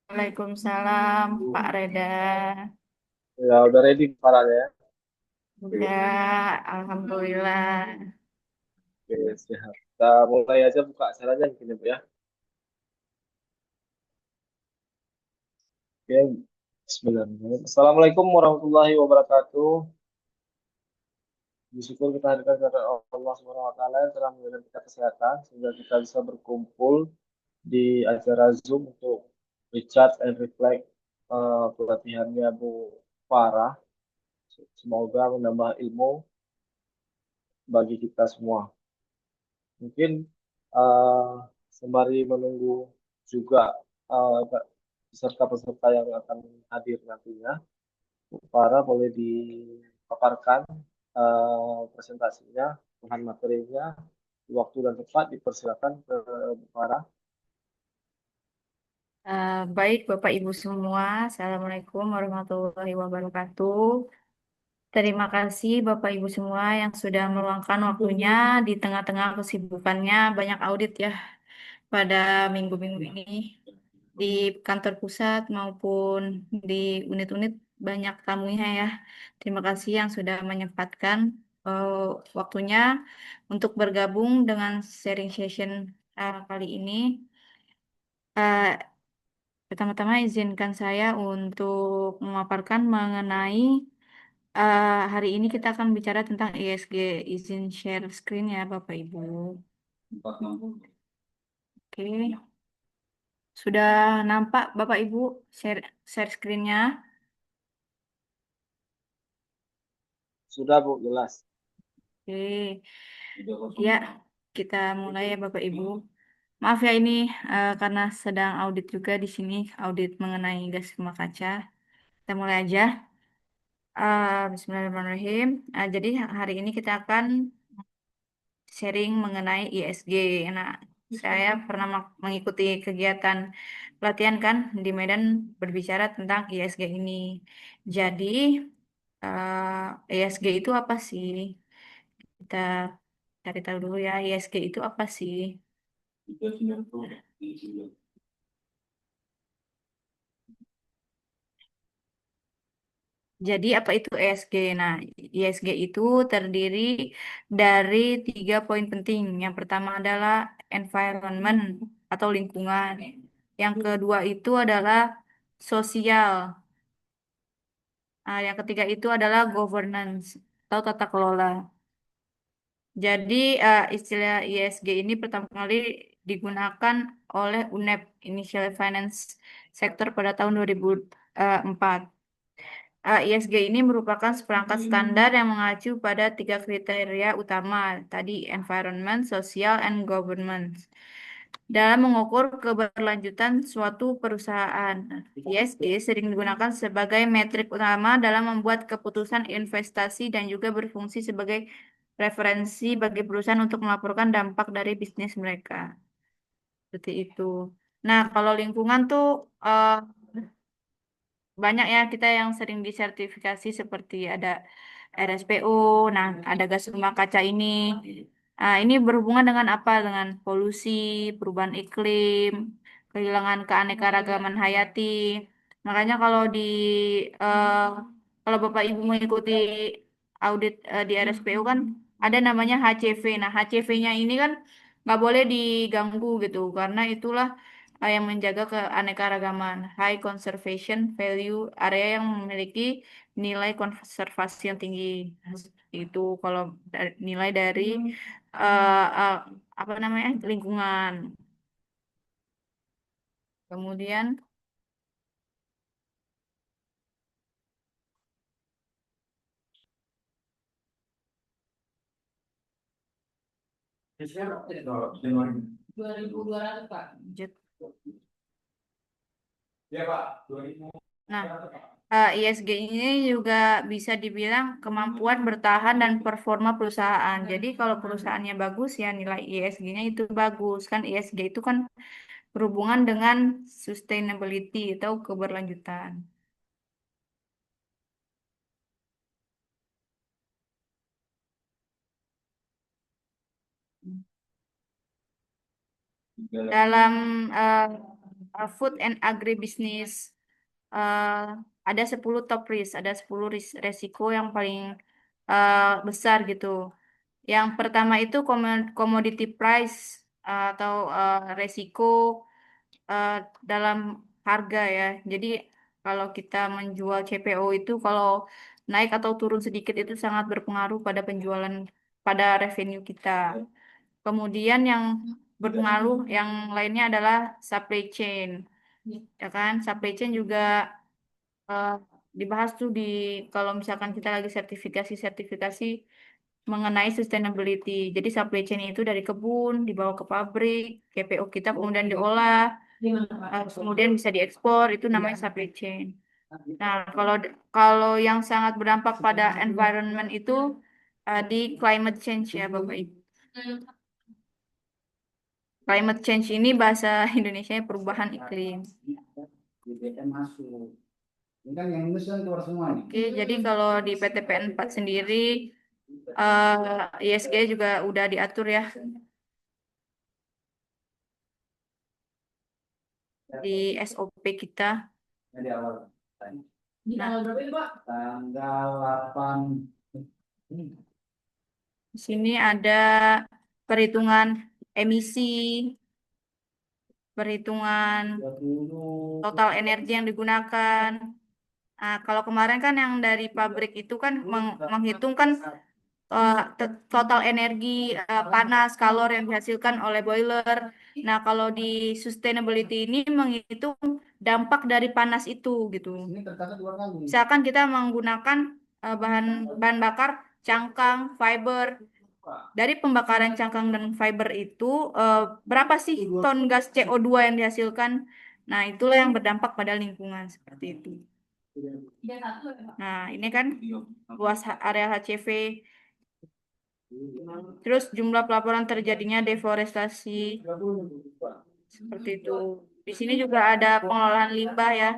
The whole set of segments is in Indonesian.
Waalaikumsalam, Pak Reda. Ya, udah ready parahnya ya. Udah, Alhamdulillah. Oke, siap. Kita mulai aja buka acaranya mungkin ya, Bu ya. Oke, bismillahirrahmanirrahim. Assalamualaikum warahmatullahi wabarakatuh. Bersyukur kita hadirkan kepada Allah Subhanahu wa taala yang telah memberikan kita kesehatan sehingga kita bisa berkumpul di acara Zoom untuk recharge and reflect pelatihannya Bu Farah. Semoga menambah ilmu bagi kita semua. Mungkin eh, sembari menunggu juga eh, peserta-peserta yang akan hadir nantinya, para boleh dipaparkan presentasinya, bahan materinya, waktu dan tempat dipersilakan ke para. Baik, Bapak Ibu semua. Assalamualaikum warahmatullahi wabarakatuh. Terima kasih Bapak Ibu semua yang sudah meluangkan waktunya di tengah-tengah kesibukannya banyak audit ya pada minggu-minggu ini di kantor pusat maupun di unit-unit banyak tamunya ya. Terima kasih yang sudah menyempatkan eh, waktunya untuk bergabung dengan sharing session kali ini. Eh, Pertama-tama izinkan saya untuk memaparkan mengenai hari ini kita akan bicara tentang ESG. Izin share screen ya Bapak Ibu. Oke, sudah nampak Bapak Ibu share share screen-nya? Sudah Bu, jelas. Oke, ya kita mulai ya Bapak Ibu. Maaf ya ini karena sedang audit juga di sini, audit mengenai gas rumah kaca. Kita mulai aja. Bismillahirrahmanirrahim. Jadi hari ini kita akan sharing mengenai ISG. Nah, saya pernah mengikuti kegiatan pelatihan kan di Medan berbicara tentang ISG ini. Jadi, ISG itu apa sih? Kita cari tahu dulu ya, ISG itu apa sih? Jadi apa itu ESG? Nah, ESG itu terdiri dari 3 poin penting. Yang pertama adalah environment atau lingkungan. Yang kedua itu adalah sosial. Yang ketiga itu adalah governance atau tata kelola. Jadi istilah ESG ini pertama kali digunakan oleh UNEP, Initial Finance Sector pada tahun 2004. ISG ini merupakan seperangkat standar yang mengacu pada 3 kriteria utama, tadi environment, social, and governance, dalam mengukur keberlanjutan suatu perusahaan. ISG sering digunakan sebagai metrik utama dalam membuat keputusan investasi dan juga berfungsi sebagai referensi bagi perusahaan untuk melaporkan dampak dari bisnis mereka. Seperti itu. Nah, kalau lingkungan tuh eh, banyak ya kita yang sering disertifikasi seperti ada RSPO, nah ada gas rumah kaca ini. Ini berhubungan dengan apa? Dengan polusi, perubahan iklim, kehilangan keanekaragaman hayati. Makanya eh, kalau Bapak Ibu mengikuti audit di RSPO kan ada namanya HCV. Nah HCV-nya ini kan nggak boleh diganggu gitu karena itulah yang menjaga keanekaragaman, high conservation value, area yang memiliki nilai konservasi yang tinggi. Itu kalau nilai dari eh, apa namanya lingkungan. Kemudian lanjut. Nah, ISG ini juga bisa dibilang kemampuan bertahan dan performa perusahaan. Jadi kalau perusahaannya bagus ya nilai ISG-nya itu bagus. Kan ISG itu kan berhubungan dengan sustainability atau keberlanjutan. Dalam Food and agribusiness. Eh, ada 10 top risk, ada 10 resiko yang paling besar gitu. Yang pertama itu commodity price atau resiko eh, dalam harga ya. Jadi kalau kita menjual CPO itu kalau naik atau turun sedikit itu sangat berpengaruh pada penjualan pada revenue kita. Kemudian yang berpengaruh yang lainnya adalah supply chain. Ya kan? Supply chain juga eh, dibahas tuh di kalau misalkan kita lagi sertifikasi mengenai sustainability. Jadi supply chain itu dari kebun dibawa ke pabrik, KPO kita kemudian diolah, kemudian bisa diekspor, itu namanya supply chain. Nah, kalau kalau yang sangat berdampak pada environment itu di climate change ya Bapak Ibu. Climate change ini bahasa Indonesia perubahan iklim. Ini kan yang minus kan keluar semua nih. Oke, jadi kalau di PTPN 4 sendiri ISG juga udah diatur ya di SOP kita. Di awal. Di tanggal berapa itu, Pak? Tanggal 8. Di sini ada perhitungan emisi, perhitungan 20. total energi yang digunakan. Nah, kalau kemarin kan yang dari pabrik itu kan menghitung kan total energi panas kalor yang dihasilkan oleh boiler. Nah, kalau di sustainability ini menghitung dampak dari panas itu gitu. Ini tercatat 2 kali. Misalkan kita menggunakan bahan bahan bakar cangkang, fiber. Dari pembakaran cangkang dan fiber itu berapa sih ton gas CO2 yang dihasilkan? Nah, itulah yang berdampak pada lingkungan seperti itu. Nah, ini kan luas area HCV. Terus jumlah pelaporan terjadinya deforestasi seperti itu. Di sini juga ada pengolahan limbah ya.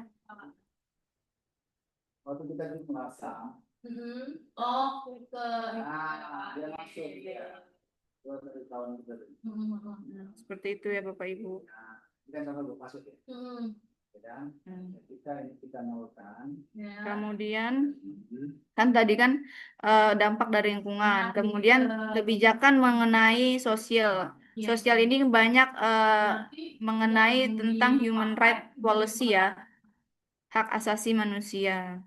Waktu kita di Masa. Oh, ke Dia masuk. Dua dari tahun kita. seperti itu ya Bapak Ibu. Kita sama masuk ya. Ya, kita nolkan. Kemudian kan tadi kan dampak dari lingkungan. Kemudian kebijakan mengenai sosial. Sosial ini banyak mengenai tentang human right policy ya, hak asasi manusia.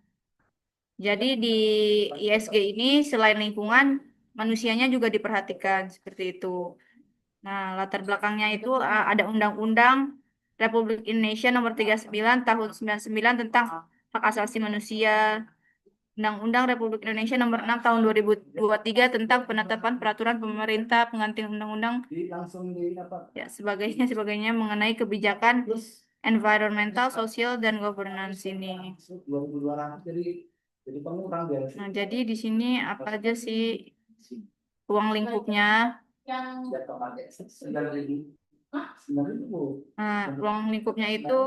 Jadi di ISG ini selain lingkungan, manusianya juga diperhatikan seperti itu. Nah, latar belakangnya itu ada Undang-Undang Republik Indonesia Nomor 39 Tahun 99 tentang hak asasi manusia. Undang-Undang Republik Indonesia Nomor 6 Tahun 2023 tentang penetapan peraturan pemerintah pengganti undang-undang Langsung di apa? ya sebagainya mengenai kebijakan environmental, sosial dan governance ini. 2.200 jadi pengurang biar. Nah, jadi di sini apa aja sih ruang lingkupnya? Nah, ruang lingkupnya itu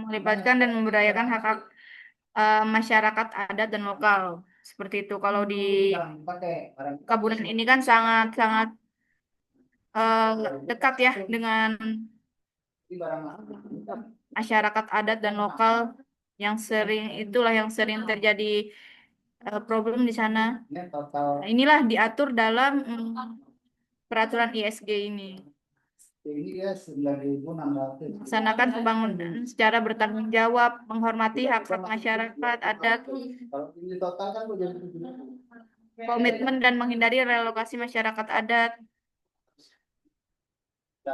melibatkan dan memberdayakan hak-hak masyarakat adat dan lokal. Seperti itu. Kalau di Kabupaten ini kan sangat dekat ya dengan masyarakat adat dan lokal yang sering terjadi problem di sana. Nah, inilah diatur dalam peraturan ISG ini. Ini ya 9.600. Melaksanakan pembangunan secara bertanggung jawab, menghormati hak-hak masyarakat adat, Kalau ini total kan udah jadi komitmen dan menghindari relokasi masyarakat adat.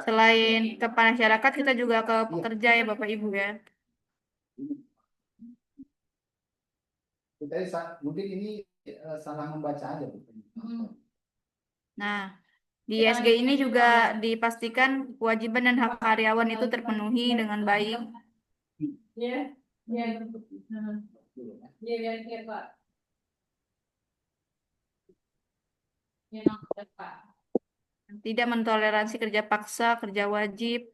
Selain ke masyarakat, kita juga ke pekerja ya Bapak Ibu ya. mungkin ini salah membaca aja. Nah, di ISG ini juga dipastikan kewajiban dan hak karyawan itu terpenuhi dengan baik. Ya, ya, ya, Pak. Tidak mentoleransi kerja paksa, kerja wajib.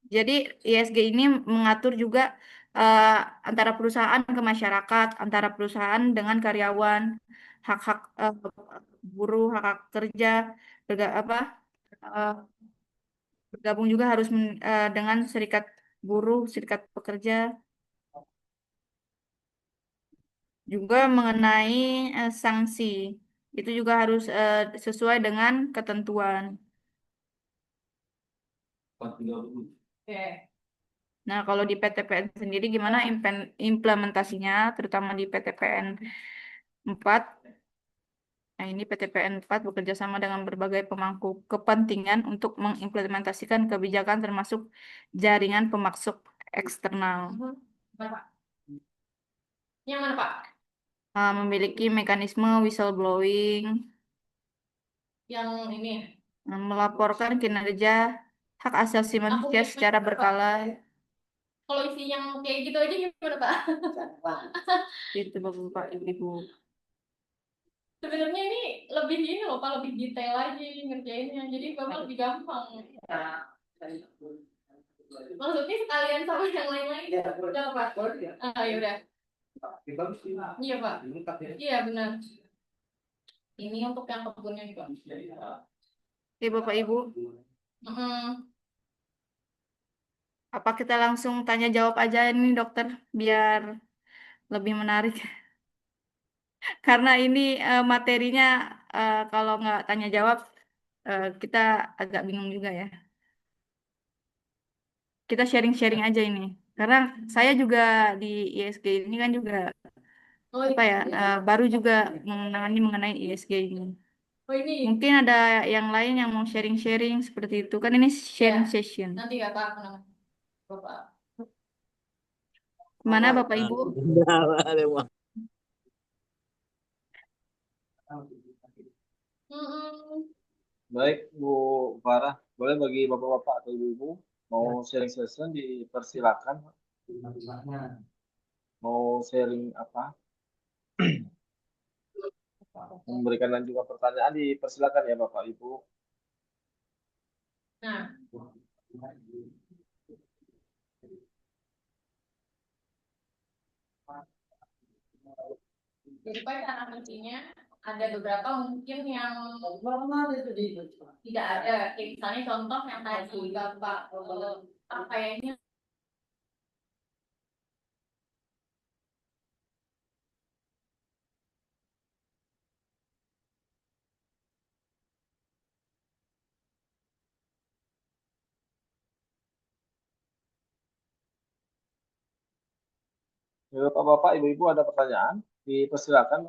Jadi ISG ini mengatur juga eh, antara perusahaan ke masyarakat, antara perusahaan dengan karyawan, hak-hak buruh, hak-hak kerja, eh, bergabung juga harus dengan serikat buruh, serikat pekerja. Juga mengenai sanksi. Itu juga harus sesuai dengan ketentuan. Oke. Nah, kalau di PTPN sendiri gimana implementasinya, terutama di PTPN 4. Nah, ini PTPN 4 bekerja sama dengan berbagai pemangku kepentingan untuk mengimplementasikan kebijakan termasuk jaringan pemasok eksternal. Mana, Pak? Yang mana, Pak? Memiliki mekanisme whistleblowing, Yang ini. melaporkan kinerja hak asasi manusia Aku secara berkala. kalau isi yang kayak gitu aja gimana, Pak? Itu Bapak Ibu. Sebenarnya ini lebih ini loh, Pak, lebih detail aja ngerjainnya. Jadi Bapak lebih gampang. Maksudnya sekalian sama yang lain-lain. Udah, Pak. Ah, ya udah. Iya, Pak. Iya, benar. Ini untuk yang kebunnya juga. Oke, Bapak Ibu. Mm-mm. Apa kita langsung tanya jawab aja ini dokter biar lebih menarik. Karena ini materinya kalau nggak tanya jawab kita agak bingung juga ya. Kita sharing-sharing aja ini. Karena saya juga di ISG ini kan juga Oh, apa ya baru juga menangani mengenai ISG ini. oh ini. Mungkin ada yang lain yang mau sharing-sharing seperti itu. Kan ini sharing Ya, session. nanti ya, Pak, aku namanya. Bapak. Mana Bapak Ibu? Mm-mm. Baik, Bu Farah, boleh bagi bapak-bapak atau ibu-ibu mau sharing session dipersilakan. Mau sharing apa? Memberikan juga pertanyaan dipersilakan ya Bapak Ibu. Nah, jadi Pak, cara kuncinya ada beberapa mungkin yang tidak ada. Kayak misalnya contoh yang tadi Bapak apa ya ini. Ya, Bapak-bapak, ibu-ibu ada pertanyaan? Dipersilakan.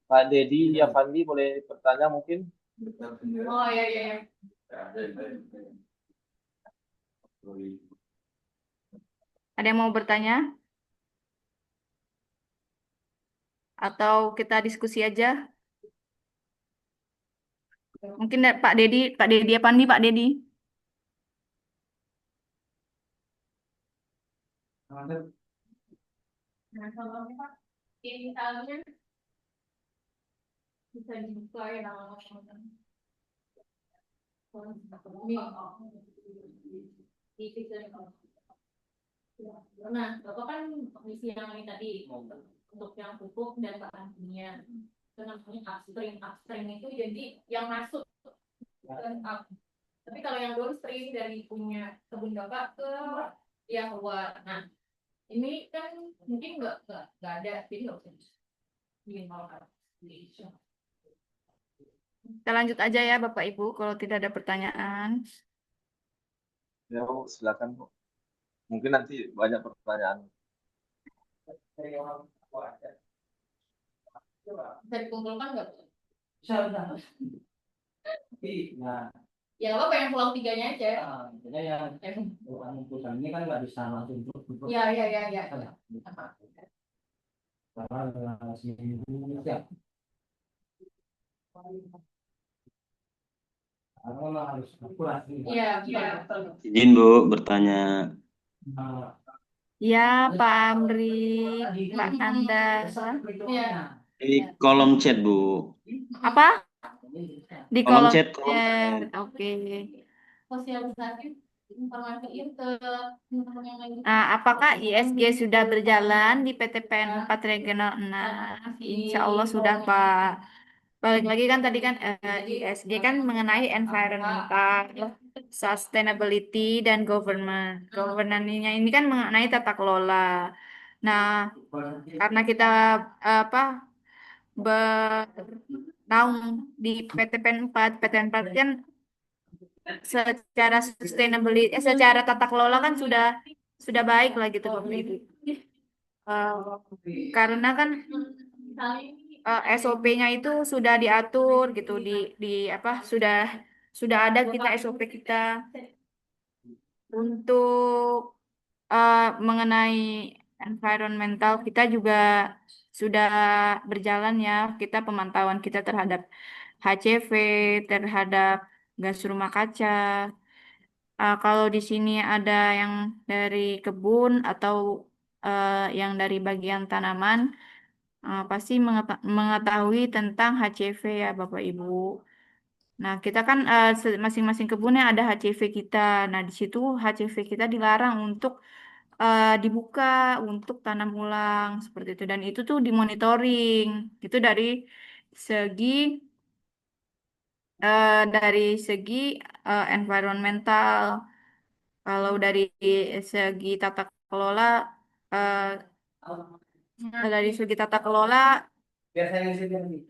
Pak Dedi Yavandi boleh bertanya mungkin? Oh iya iya. Iya. Ada yang mau bertanya? Atau kita diskusi aja? Mungkin Pak Dedi apa nih Pak Dedi? Nah, kalau Pak, ini misalnya bisa dibuka ya nama-nama. Nah, Bapak kan misi yang ini tadi untuk yang pupuk dan bahan kimia. Itu namanya upstream. Upstream itu jadi yang masuk ke up. Tapi kalau yang downstream dari punya kebun Bapak ke yang luar. Nah, ini kan mungkin nggak ada, jadi nggak usah bikin malah. Kita lanjut aja ya Bapak Ibu kalau tidak ada pertanyaan. Ya, Bu, silakan Bu. Mungkin nanti banyak pertanyaan. Bisa dikumpulkan nggak? Bisa, bisa. Nah, Ya nggak apa-apa yang pulau tiganya aja. jadi yang pengukuran ini kan nggak bisa langsung duduk. Iya iya iya iya. Karena seminggu ya. Karena memang harus akurat. Iya iya. Izin Bu bertanya. Nah, Ya Pak Amri, Pak Anda. Iya. Di kolom chat, Bu. Apa? Di Kolom kolom chat, kolom chat. chat. Oke. Sosialisasi informasi itu ke teman-teman yang lain. Apakah ISG sudah berjalan di PTPN 4 Regional 6? Insya Allah sudah, Pak. Balik lagi kan tadi kan ISG kan mengenai environmental, sustainability, dan government. Governance-nya ini kan mengenai tata kelola. Nah, karena kita apa bernaung di PTPN 4, PTPN 4 kan secara sustainability, secara tata kelola kan sudah baik lah gitu Bapak Ibu. Karena kan SOP-nya itu sudah diatur gitu di apa sudah ada kita SOP kita untuk mengenai environmental kita juga sudah berjalan ya kita pemantauan kita terhadap HCV terhadap gas rumah kaca. Kalau di sini ada yang dari kebun atau yang dari bagian tanaman, pasti mengetahui tentang HCV ya Bapak Ibu. Nah, kita kan masing-masing kebunnya ada HCV kita. Nah, di situ HCV kita dilarang untuk dibuka untuk tanam ulang seperti itu. Dan itu tuh dimonitoring. Itu segi dari segi environmental. Kalau dari segi tata kelola, eh, dari segi tata kelola Biar saya ngisi nih.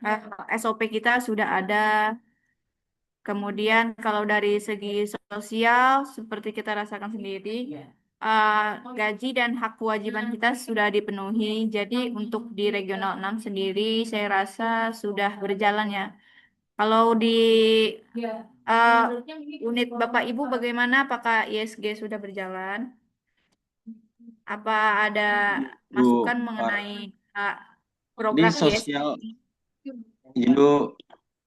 SOP kita sudah ada. Kemudian kalau dari segi sosial, seperti kita rasakan sendiri, eh, gaji dan hak kewajiban kita sudah dipenuhi. Jadi untuk di Regional 6 sendiri, saya rasa sudah berjalan ya. Kalau di eh, unit Bapak Ibu bagaimana? Apakah ISG sudah berjalan? Apa ada masukan Bu, mengenai eh, di program ISG? sosial, izin Bu,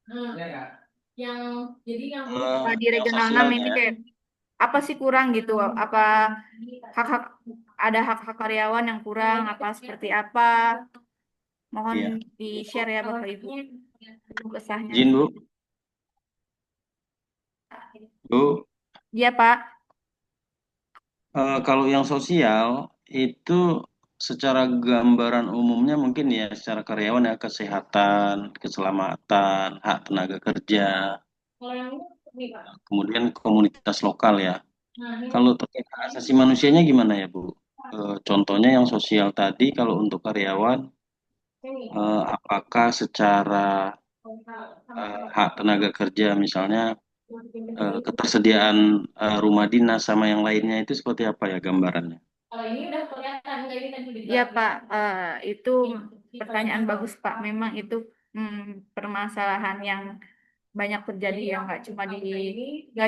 Hmm. Yang jadi yang Di yang Regional 6 ini sosialnya, kayak apa sih kurang gitu? Apa hak-hak ada hak-hak karyawan yang kurang? Apa seperti apa? Mohon iya. di-share ya Bapak Ibu kesahnya. Izin Bu, Bu, Iya Pak. kalau yang sosial itu secara gambaran umumnya mungkin ya secara karyawan ya kesehatan, keselamatan, hak tenaga kerja, kalau yang ini Pak. kemudian komunitas lokal ya. Nah, ini Kalau terkait hak asasi manusianya gimana ya Bu? Contohnya yang sosial tadi kalau untuk karyawan, ini. apakah secara hak tenaga kerja misalnya ketersediaan rumah dinas sama yang lainnya itu seperti apa ya gambarannya? Kalau ini udah kelihatan kayak ini tadi Iya Pak. Itu pertanyaan bagus Pak. Memang itu permasalahan yang banyak terjadi ya nggak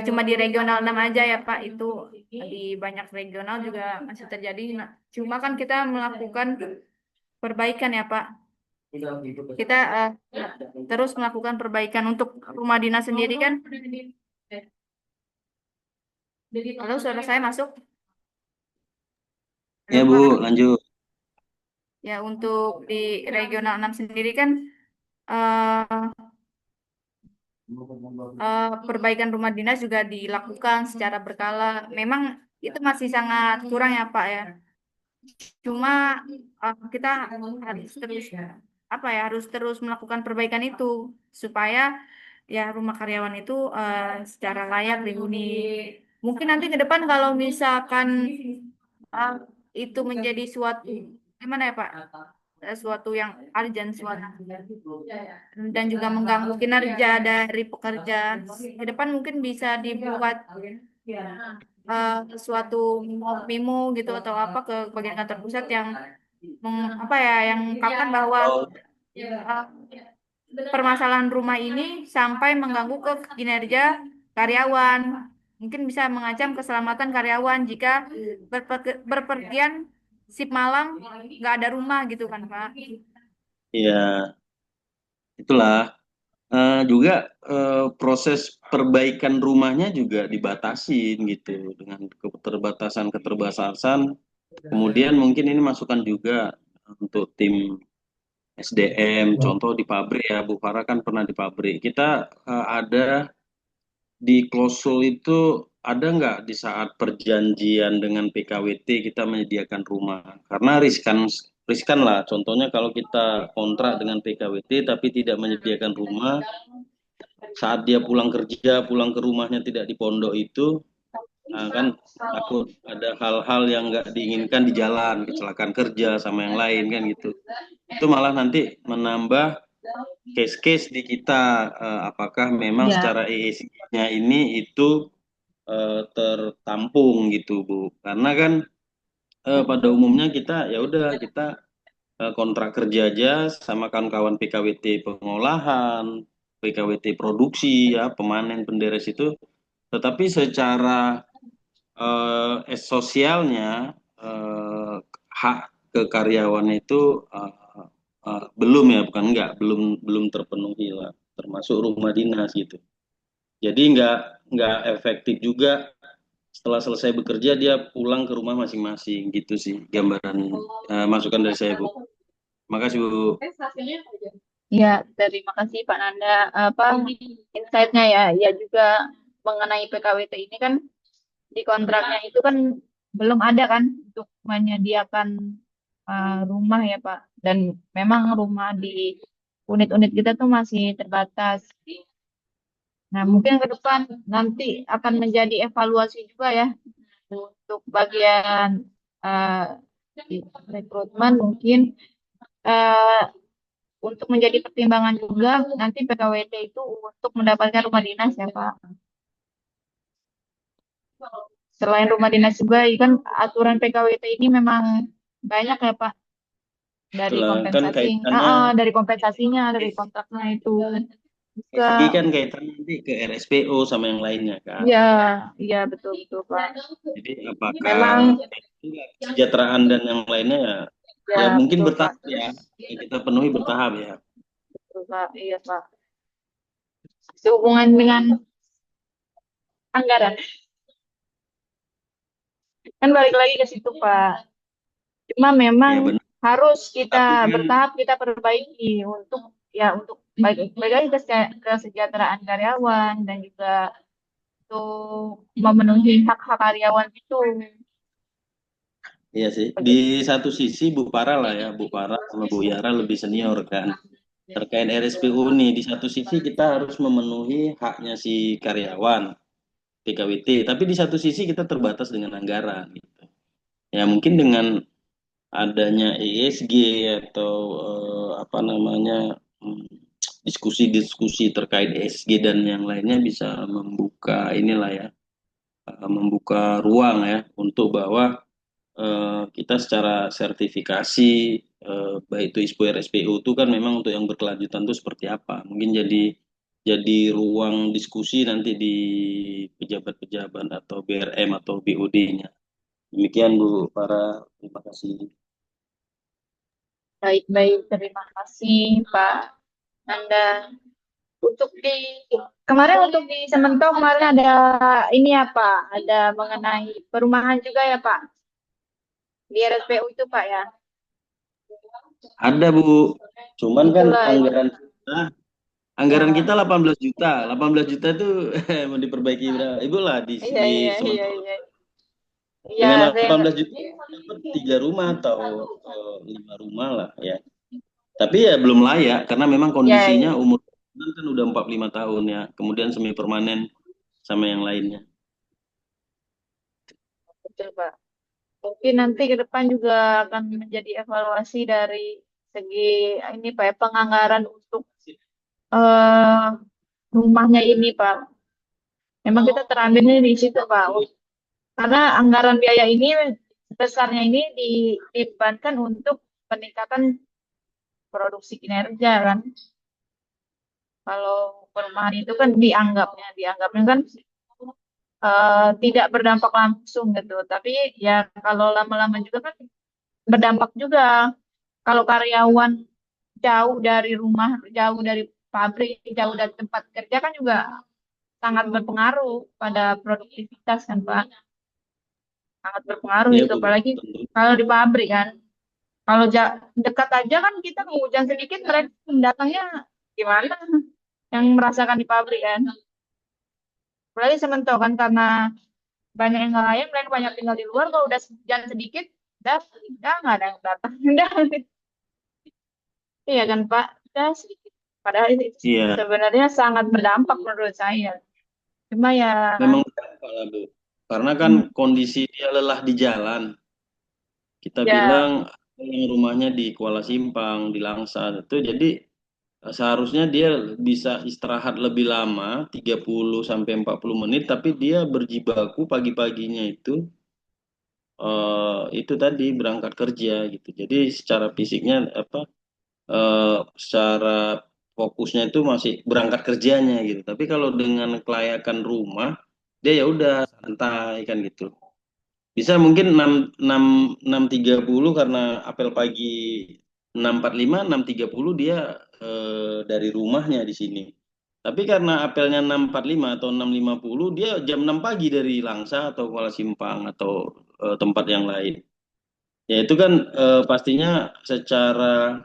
cuma di regional 6 aja ya Pak. Itu di banyak regional juga masih terjadi. Nah, cuma kan kita melakukan perbaikan ya Pak. Kita terus melakukan perbaikan untuk rumah dinas sendiri kan. Halo, suara saya masuk? Ya Halo Bu, Pak. lanjut. Ya untuk di regional 6 sendiri kan eh, perbaikan rumah dinas juga dilakukan secara berkala. Memang itu masih sangat kurang ya Pak ya. Cuma kita harus terus apa ya harus terus melakukan perbaikan itu supaya ya rumah karyawan itu secara layak dihuni. Mungkin nanti ke depan kalau misalkan uh, itu menjadi suatu gimana ya Pak? Suatu yang urgent suatu dan juga mengganggu kinerja dari pekerja. Ke depan mungkin bisa dibuat suatu memo gitu atau apa ke bagian kantor pusat yang apa ya yang mengungkapkan bahwa Oh, uh, permasalahan rumah ini sampai mengganggu ke kinerja karyawan. Mungkin bisa mengancam keselamatan karyawan jika berpergian sip malam nggak ada rumah gitu kan Pak. ya, itulah. Juga proses perbaikan rumahnya juga dibatasin gitu dengan keterbatasan-keterbatasan. Kemudian mungkin ini masukan juga untuk tim SDM, contoh di pabrik ya, Bu Farah kan pernah di pabrik. Kita ada di klausul itu ada nggak di saat perjanjian dengan PKWT kita menyediakan rumah? Karena riskan lah. Contohnya kalau kita kontrak dengan PKWT tapi tidak menyediakan rumah, saat dia pulang kerja, pulang ke rumahnya tidak di pondok itu, nah kan takut ada hal-hal yang nggak diinginkan di jalan, kecelakaan kerja sama yang lain kan gitu. Itu malah nanti menambah case-case di kita, apakah memang Ya, secara ESG-nya ini itu tertampung gitu Bu. Karena kan pada umumnya kita ya udah kita kontrak kerja aja sama kawan-kawan PKWT pengolahan, PKWT produksi ya, pemanen, penderes itu, tetapi secara sosialnya, eh, hak ke karyawan itu belum ya, bukan enggak, belum belum terpenuhi lah, termasuk rumah dinas gitu. Jadi nggak efektif juga setelah selesai bekerja dia pulang ke rumah masing-masing gitu sih gambaran, masukan dari saya Bu. Makasih Bu. ya, terima kasih Pak Nanda. Apa insight-nya ya? Ya juga mengenai PKWT ini kan di kontraknya itu kan belum ada kan untuk menyediakan rumah ya Pak. Dan memang rumah di unit-unit kita tuh masih terbatas. Nah, mungkin ke depan nanti akan menjadi evaluasi juga ya untuk bagian eh, rekrutmen mungkin eh, untuk menjadi pertimbangan juga nanti PKWT itu untuk mendapatkan rumah dinas ya Pak. Selain rumah dinas juga ya kan aturan PKWT ini memang banyak ya Pak dari Lah kan kompensasi, kaitannya dari kompensasinya, dari kontraknya itu juga. ESG kan kaitannya nanti ke RSPO sama yang lainnya kan. Ya, iya betul betul Pak. Jadi apakah Memang kesejahteraan dan yang lainnya ya, ya ya mungkin betul Pak. bertahap ya, kita penuhi bertahap ya. Betul Pak. Iya Pak. Sehubungan dengan anggaran kan balik lagi ke situ Pak. Cuma memang Ya benar. harus kita Tapi kan bertahap kita perbaiki untuk ya untuk baik lagi kesejahteraan karyawan dan juga untuk memenuhi hak-hak karyawan itu. iya sih. Di satu sisi Bu Para lah ya, Bu Para sama Bu Yara lebih senior kan. Terkait RSPU nih, di satu sisi kita harus memenuhi haknya si karyawan PKWT, tapi di satu sisi kita terbatas dengan anggaran gitu. Ya mungkin dengan adanya ESG atau apa namanya, hmm, diskusi-diskusi terkait ESG dan yang lainnya bisa membuka inilah ya, membuka ruang ya untuk bahwa kita secara sertifikasi, baik itu ISPO RSPU itu kan memang untuk yang berkelanjutan itu seperti apa. Mungkin jadi ruang diskusi nanti di pejabat-pejabat atau BRM atau BUD-nya. Demikian Bu para, terima kasih. Baik-baik, terima kasih Pak Nanda. Untuk di kemarin untuk di Sementok kemarin ada ini ya Pak, ada mengenai perumahan juga ya Pak di RSPU itu Pak ya. Ada Bu, cuman kan Itulah itu. anggaran Ya. kita 18 juta. 18 juta itu mau diperbaiki berapa? Ibu lah Iya di iya iya Sementara. iya. Iya, Dengan saya 18 juta dapat 3 rumah atau 5 rumah lah ya. Tapi ya belum layak karena memang ya kondisinya iya, umur kan udah 45 tahun ya. Kemudian semi permanen sama yang lainnya. betul Pak. Mungkin nanti ke depan juga akan menjadi evaluasi dari segi ini Pak ya, penganggaran untuk eh rumahnya ini Pak. Memang kita terambilnya di situ Pak. Karena anggaran biaya ini besarnya ini dibebankan untuk peningkatan produksi kinerja kan. Kalau perumahan itu kan dianggapnya kan tidak berdampak langsung gitu. Tapi ya kalau lama-lama juga kan berdampak juga. Kalau karyawan jauh dari rumah, jauh dari pabrik, jauh dari tempat kerja kan juga sangat berpengaruh pada produktivitas kan Pak. Sangat berpengaruh Iya itu Bu, apalagi tentu. kalau di pabrik kan. Kalau dekat aja kan kita mau hujan sedikit mereka datangnya gimana? Yang merasakan di pabrik kan. Apalagi sementok kan karena banyak yang nelayan, mereka banyak tinggal di luar. Kalau udah hujan sedikit, udah nggak ada yang datang. Udah, iya kan Pak? Udah sedikit. Padahal itu Iya, sebenarnya sangat berdampak menurut saya. Cuma ya, memang berdampak lah Bu. Karena kan hmm, kondisi dia lelah di jalan. Kita ya, bilang yang rumahnya di Kuala Simpang, di Langsa itu jadi seharusnya dia bisa istirahat lebih lama, 30 sampai 40 menit, tapi dia berjibaku pagi-paginya itu tadi berangkat kerja gitu. Jadi secara fisiknya secara fokusnya itu masih berangkat kerjanya gitu. Tapi kalau dengan kelayakan rumah, dia ya udah santai kan gitu. Bisa mungkin 6.30 karena apel pagi 6.45, 6.30 dia dari rumahnya di sini. Tapi karena apelnya 6.45 atau 6.50 dia jam 6 pagi dari Langsa atau Kuala Simpang atau tempat yang lain. Ya itu kan pastinya secara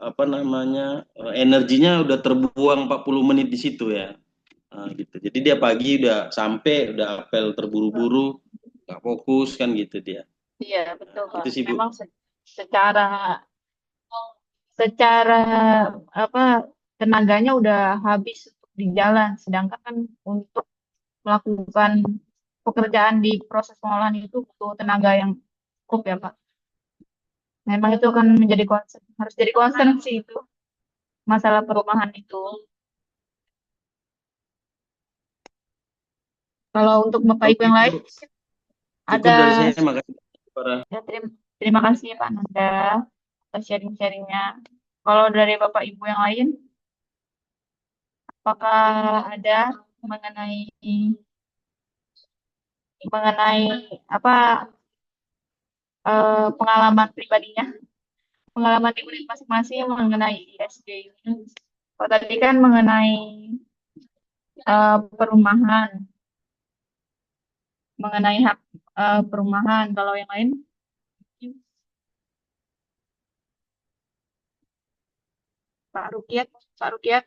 apa namanya energinya udah terbuang 40 menit di situ ya. Nah, gitu. Jadi dia pagi udah sampai, udah apel terburu-buru, nggak fokus kan gitu dia. iya betul Pak. Itu sih Bu. Memang secara secara apa tenaganya udah habis untuk di jalan, sedangkan kan untuk melakukan pekerjaan di proses pengolahan itu butuh tenaga yang cukup ya Pak. Memang itu akan menjadi concern, harus jadi concern sih itu masalah perumahan itu. Kalau untuk Bapak Ibu Oke yang lain Bu, cukup dari ada saya. Makasih para. ya, terima kasih ya Pak Nanda atas sharing-sharingnya. Kalau dari Bapak Ibu yang lain, apakah ada mengenai mengenai apa pengalaman pribadinya, pengalaman di unit masing-masing mengenai ISG ini? Kalau tadi kan mengenai perumahan, mengenai hak perumahan. Kalau yang lain, Pak Rukiat, Pak Rukiat,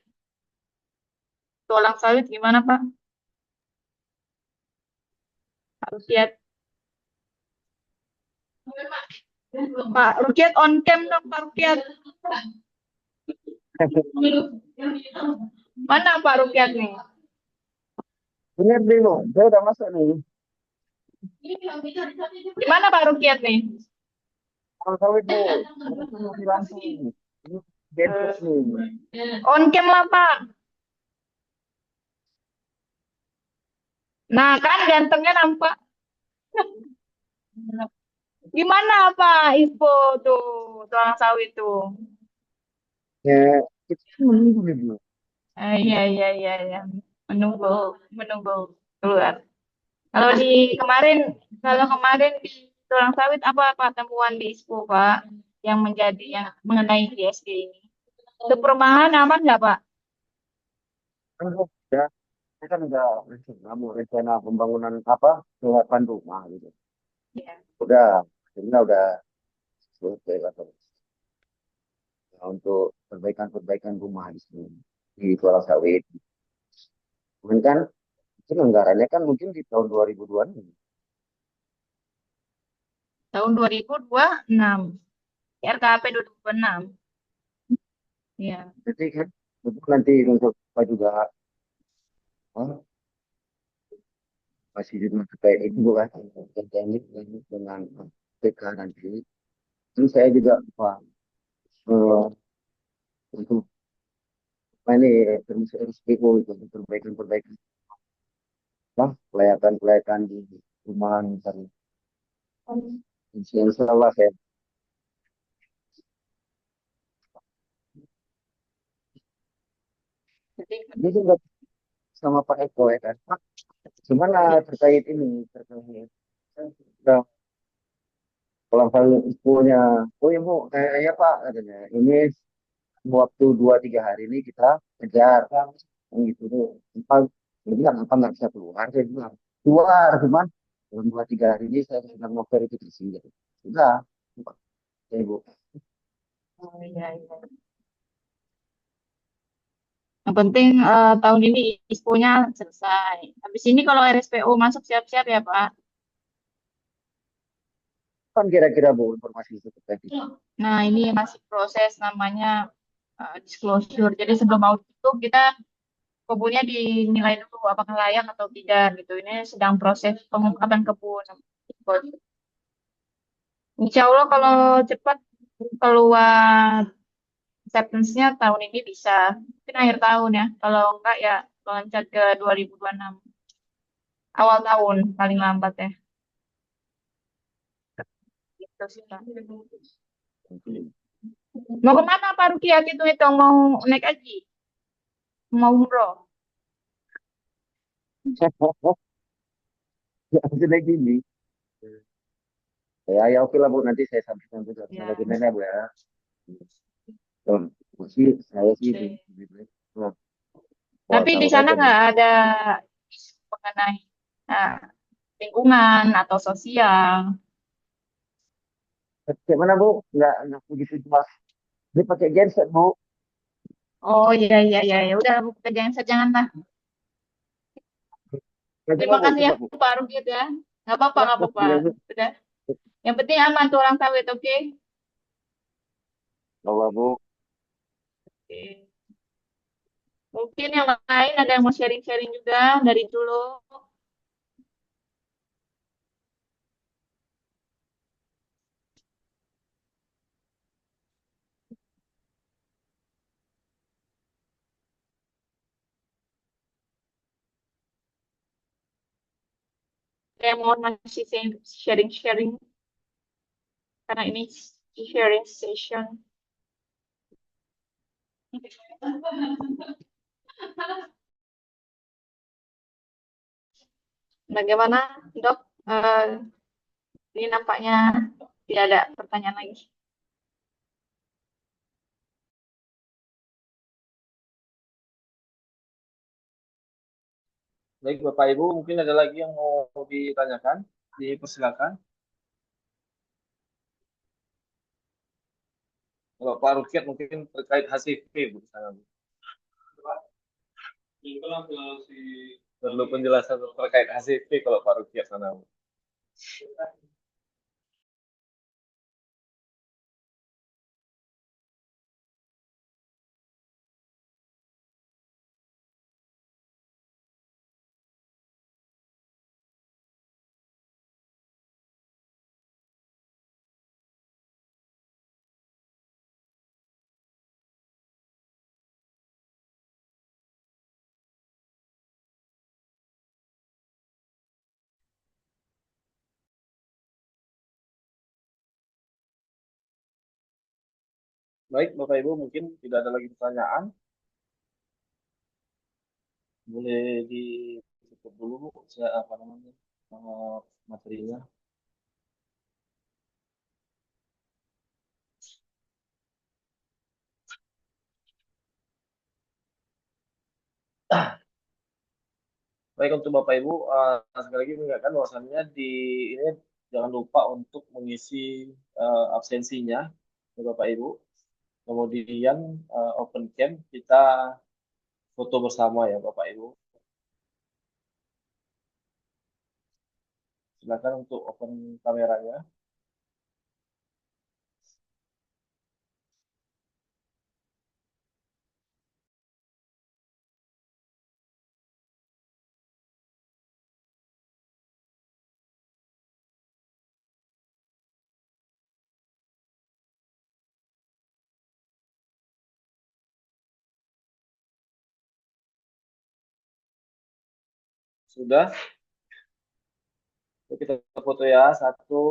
tulang sawit gimana Pak? Pak Rukiat, Pak Rukiat on cam dong Pak Rukiat. Mana Pak Rukiat nih? Bener nih, Bu. Saya udah masuk nih. Gimana Pak Rukiat nih? Kalau sawit, Bu. Ini tuh mau langsung. Ini bentuk nih. On cam lah Pak. Nah kan gantengnya nampak. Gimana Pak info tuh tulang sawit tuh? Ya, kita kan menunggu nih, Bu. Iya iya iya iya. Menunggu menunggu keluar. Kalau di kemarin kalau kemarin di tulang sawit apa Pak temuan di ISPO Pak yang menjadi yang mengenai ISG ini? Untuk perumahan aman nggak Pak? Kan, Bu, ya, kita kan udah rencana pembangunan apa? 8 rumah gitu. Iya. Udah, akhirnya udah selesai lah, tuh. Nah, untuk perbaikan-perbaikan rumah di sini di Kuala Sawit. Mungkin kan mungkin anggarannya kan mungkin di tahun 2026. Tahun 2026. RKP 2026. Iya. Jadi kan untuk nanti untuk apa juga oh, masih juga terkait itu bukan teknik dengan PK nanti. Terus saya juga apa eh, untuk ini termasuk RSPO itu untuk perbaikan-perbaikan lah kelayakan-kelayakan di rumah misalnya. Insya Allah saya Jadi ini juga sama Pak Eko ya kan. Pak, gimana terkait ini terkait nah, kalau kalau infonya, oh ya Bu, kayaknya Pak katanya ini waktu 2-3 hari ini kita kejar kan gitu tuh. Empat, dia bilang apa nggak bisa keluar? Saya bilang keluar cuman dalam 2-3 hari ini saya sedang mau verifikasi gitu. Sudah, Ya, Ibu. Oh iya, iya. Yang penting tahun ini ISPO-nya selesai. Habis ini kalau RSPO masuk siap-siap ya Pak. Kan kira-kira Bu informasi itu terkait itu? Nah ini masih proses namanya disclosure. Jadi sebelum audit itu kita kebunnya dinilai dulu apakah layak atau tidak gitu. Ini sedang proses pengungkapan kebun. Insya Allah kalau cepat keluar acceptance-nya tahun ini bisa. Mungkin akhir tahun ya. Kalau enggak ya loncat ke 2026. Awal tahun paling lambat ya. Gitu sih, Kak. Mau kemana Pak Rukiat itu mau naik haji? Mau umroh? Ya, jadi gini. Ya, oke lah Bu, nanti saya sampaikan juga sama Ya. lagi nenek Bu ya. Kalau sih saya sih Oke. lebih baik oh, Tapi di sahur sana aja Bu. nggak ada isu mengenai nah, lingkungan atau sosial. Gimana Bu? Nggak begitu jelas. Dia pakai genset Bu. Oh iya iya iya ya udah Bu, kita janganlah. Nggak coba Terima Bu, kasih ya coba Bu. Pak Rukiat ya. Nggak apa-apa Ya, nggak apa-apa. iya Bu. Udah. Yang penting aman tuh orang sawit, oke? Allah Bu. Oke. Mungkin yang lain ada yang mau sharing-sharing juga dari dulu. Ada yang mau masih sharing-sharing karena ini sharing session. Bagaimana, Dok? Eh, ini nampaknya tidak ada pertanyaan lagi. Baik Bapak Ibu, mungkin ada lagi yang mau ditanyakan? Dipersilakan. Kalau Pak Rukiat mungkin terkait HCP Bu di sana Bu. Perlu penjelasan terkait HCP kalau Pak Rukiat sana Bu. Baik Bapak Ibu, mungkin tidak ada lagi pertanyaan. Boleh ditutup dulu Bu, saya apa namanya materinya. Baik untuk Bapak Ibu, sekali lagi mengingatkan bahwasannya di ini jangan lupa untuk mengisi absensinya ya Bapak Ibu. Kemudian open cam kita foto bersama ya Bapak Ibu. Silakan untuk open kameranya. Sudah, yuk kita foto ya. Satu,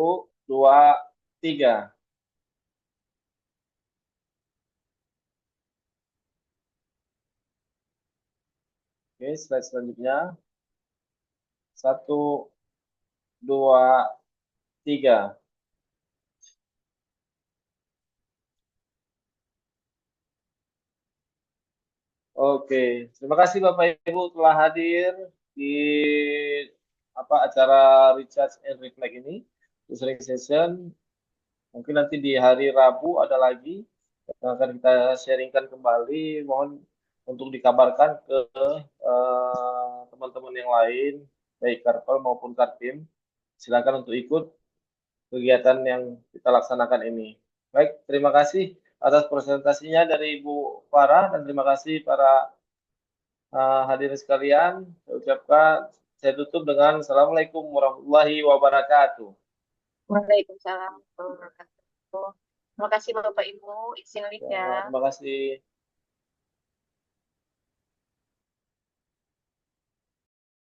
dua, tiga. Oke, slide selanjutnya. Satu, dua, tiga. Oke, terima kasih Bapak Ibu telah hadir di acara Recharge and Reflect ini, sharing session. Mungkin nanti di hari Rabu ada lagi yang akan kita sharingkan kembali. Mohon untuk dikabarkan ke teman-teman yang lain, baik Karpel maupun Kartim. Silakan untuk ikut kegiatan yang kita laksanakan ini. Baik, terima kasih atas presentasinya dari Ibu Farah dan terima kasih para hadirin sekalian. Saya ucapkan, saya tutup dengan Assalamualaikum warahmatullahi wabarakatuh. Waalaikumsalam warahmatullahi wabarakatuh. Terima kasih Bapak Ibu, izin Ya, ya. terima kasih.